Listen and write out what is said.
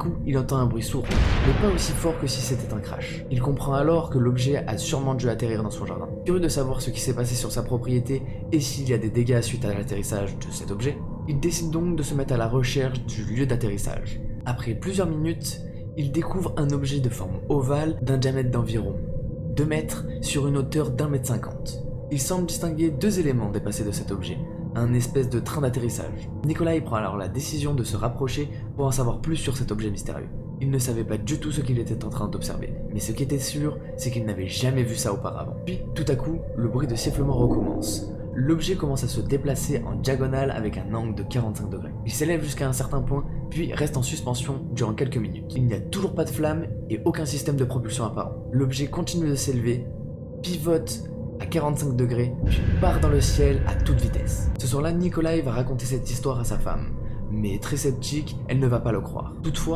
coup, il entend un bruit sourd, mais pas aussi fort que si c'était un crash. Il comprend alors que l'objet a sûrement dû atterrir dans son jardin. Curieux de savoir ce qui s'est passé sur sa propriété et s'il y a des dégâts suite à l'atterrissage de cet objet, il décide donc de se mettre à la recherche du lieu d'atterrissage. Après plusieurs minutes, il découvre un objet de forme ovale d'un diamètre d'environ 2 mètres sur une hauteur d'1,50 m. Il semble distinguer 2 éléments dépassés de cet objet, un espèce de train d'atterrissage. Nikolai prend alors la décision de se rapprocher pour en savoir plus sur cet objet mystérieux. Il ne savait pas du tout ce qu'il était en train d'observer, mais ce qui était sûr, c'est qu'il n'avait jamais vu ça auparavant. Puis, tout à coup, le bruit de sifflement recommence. L'objet commence à se déplacer en diagonale avec un angle de 45 degrés. Il s'élève jusqu'à un certain point, puis reste en suspension durant quelques minutes. Il n'y a toujours pas de flamme et aucun système de propulsion apparent. L'objet continue de s'élever, pivote à 45 degrés, puis part dans le ciel à toute vitesse. Ce soir-là, Nikolai va raconter cette histoire à sa femme, mais très sceptique, elle ne va pas le croire. Toutefois,